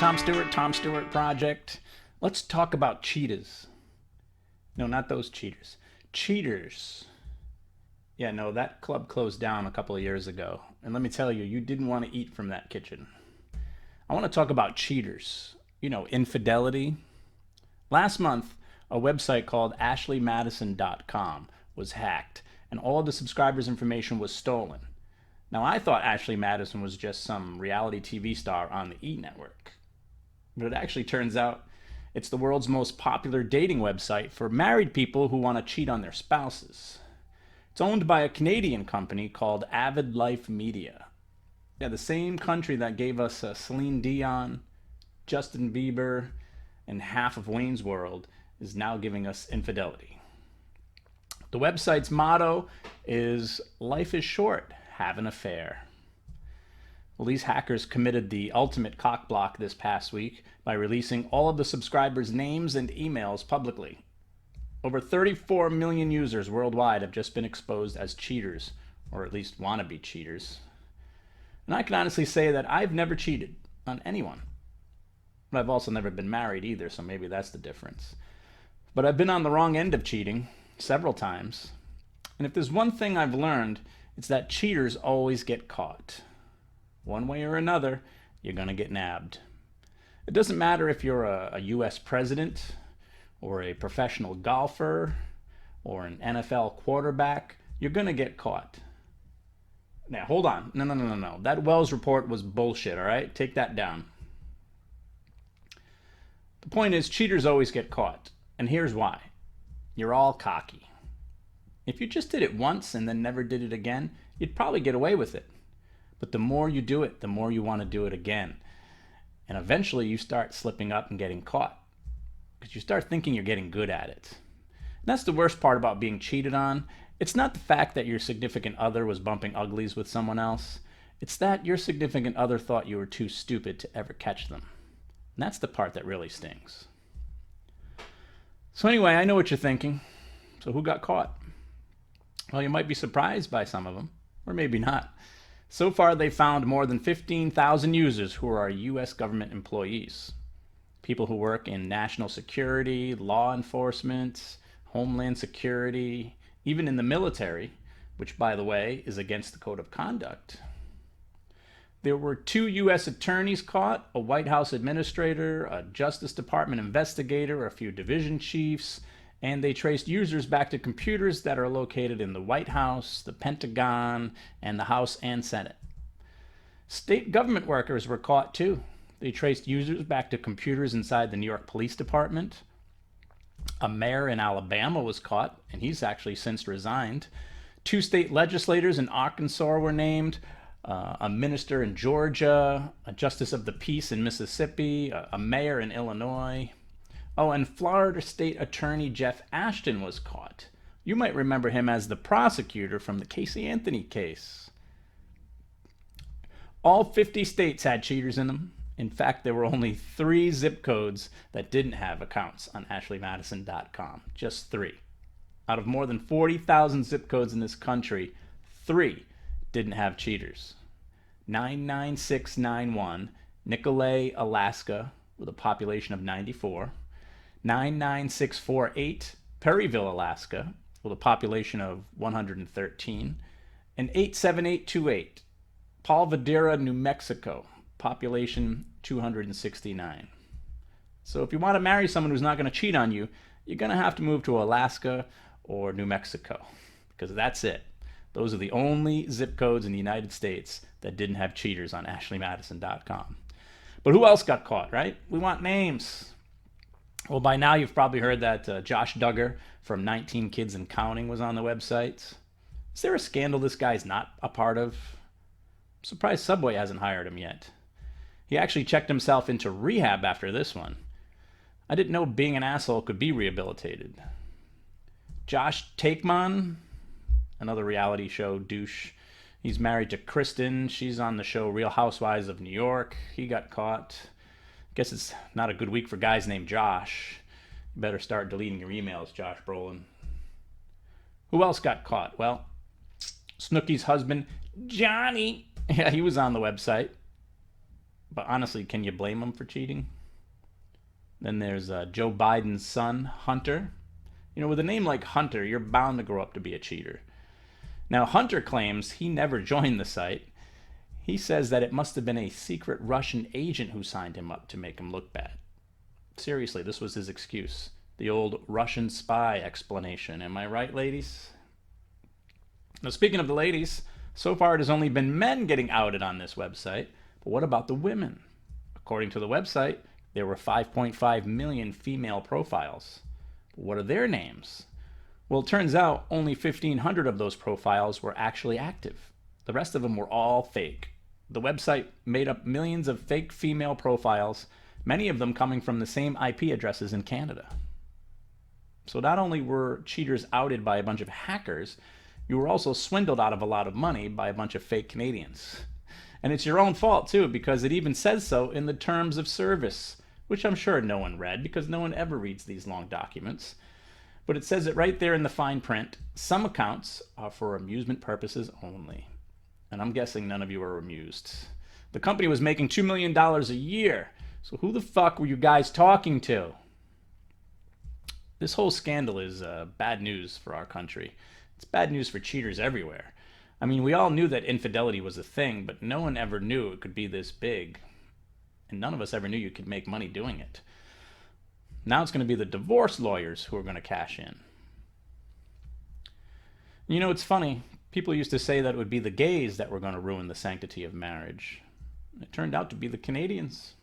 Tom Stewart, Tom Stewart Project. Let's talk about cheetahs. No, not those cheaters. Cheaters. Yeah, no, that club closed down a couple of years ago. And let me tell you, you didn't want to eat from that kitchen. I want to talk about cheaters. You know, infidelity. Last month, a website called ashleymadison.com was hacked, and all of the subscribers' information was stolen. Now, I thought Ashley Madison was just some reality TV star on the E! Network. But it actually turns out it's the world's most popular dating website for married people who want to cheat on their spouses. It's owned by a Canadian company called Avid Life Media. Yeah, the same country that gave us Celine Dion, Justin Bieber, and half of Wayne's World is now giving us infidelity. The website's motto is "Life is short, have an affair." Well, these hackers committed the ultimate cockblock this past week by releasing all of the subscribers' names and emails publicly. Over 34 million users worldwide have just been exposed as cheaters, or at least wannabe cheaters. And I can honestly say that I've never cheated on anyone. But I've also never been married either, so maybe that's the difference. But I've been on the wrong end of cheating several times. And if there's one thing I've learned, it's that cheaters always get caught. One way or another, you're going to get nabbed. It doesn't matter if you're a US president, or a professional golfer, or an NFL quarterback, you're going to get caught. Now, hold on. No. That Wells report was bullshit, all right? Take that down. The point is, cheaters always get caught. And here's why. You're all cocky. If you just did it once and then never did it again, you'd probably get away with it. But the more you do it, the more you want to do it again. And eventually you start slipping up and getting caught. Because you start thinking you're getting good at it. And that's the worst part about being cheated on. It's not the fact that your significant other was bumping uglies with someone else. It's that your significant other thought you were too stupid to ever catch them. And that's the part that really stings. So anyway, I know what you're thinking. So who got caught? Well, you might be surprised by some of them, or maybe not. So far, they found more than 15,000 users who are U.S. government employees. People who work in national security, law enforcement, homeland security, even in the military, which, by the way, is against the code of conduct. There were 2 U.S. attorneys caught, a White House administrator, a Justice Department investigator, a few division chiefs, and they traced users back to computers that are located in the White House, the Pentagon, and the House and Senate. State government workers were caught too. They traced users back to computers inside the New York Police Department. A mayor in Alabama was caught, and he's actually since resigned. 2 state legislators in Arkansas were named. A minister in Georgia, a justice of the peace in Mississippi, a mayor in Illinois. Oh, and Florida State Attorney Jeff Ashton was caught. You might remember him as the prosecutor from the Casey Anthony case. All 50 states had cheaters in them. In fact, there were only 3 zip codes that didn't have accounts on ashleymadison.com. Just 3. Out of more than 40,000 zip codes in this country, 3 didn't have cheaters. 99691, Nicolay, Alaska, with a population of 94. 99648, Perryville, Alaska, with a population of 113. And 87828, Paul Vadera, New Mexico, population 269. So if you want to marry someone who's not going to cheat on you, you're going to have to move to Alaska or New Mexico, because that's it. Those are the only zip codes in the United States that didn't have cheaters on ashleymadison.com. But who else got caught, right? We want names. Well, by now you've probably heard that Josh Duggar from 19 Kids and Counting was on the website. Is there a scandal this guy's not a part of? I'm surprised Subway hasn't hired him yet. He actually checked himself into rehab after this one. I didn't know being an asshole could be rehabilitated. Josh Takeman, another reality show douche. He's married to Kristen. She's on the show Real Housewives of New York. He got caught. Guess it's not a good week for guys named Josh. You better start deleting your emails, Josh Brolin. Who else got caught? Well, Snooki's husband, Johnny. Yeah, he was on the website. But honestly, can you blame them for cheating? Then there's Joe Biden's son, Hunter. With a name like Hunter, you're bound to grow up to be a cheater. Now, Hunter claims he never joined the site. He says that it must have been a secret Russian agent who signed him up to make him look bad. Seriously, this was his excuse. The old Russian spy explanation. Am I right, ladies? Now, speaking of the ladies, so far it has only been men getting outed on this website. But what about the women? According to the website, there were 5.5 million female profiles. But what are their names? Well, it turns out only 1,500 of those profiles were actually active. The rest of them were all fake. The website made up millions of fake female profiles, many of them coming from the same IP addresses in Canada. So not only were cheaters outed by a bunch of hackers, you were also swindled out of a lot of money by a bunch of fake Canadians. And it's your own fault, too, because it even says so in the terms of service, which I'm sure no one read because no one ever reads these long documents. But it says it right there in the fine print. Some accounts are for amusement purposes only. And I'm guessing none of you are amused. The company was making $2 million a year. So who the fuck were you guys talking to? This whole scandal is bad news for our country. It's bad news for cheaters everywhere. I mean, we all knew that infidelity was a thing, but no one ever knew it could be this big. And none of us ever knew you could make money doing it. Now it's going to be the divorce lawyers who are going to cash in. It's funny. People used to say that it would be the gays that were going to ruin the sanctity of marriage. It turned out to be the Canadians.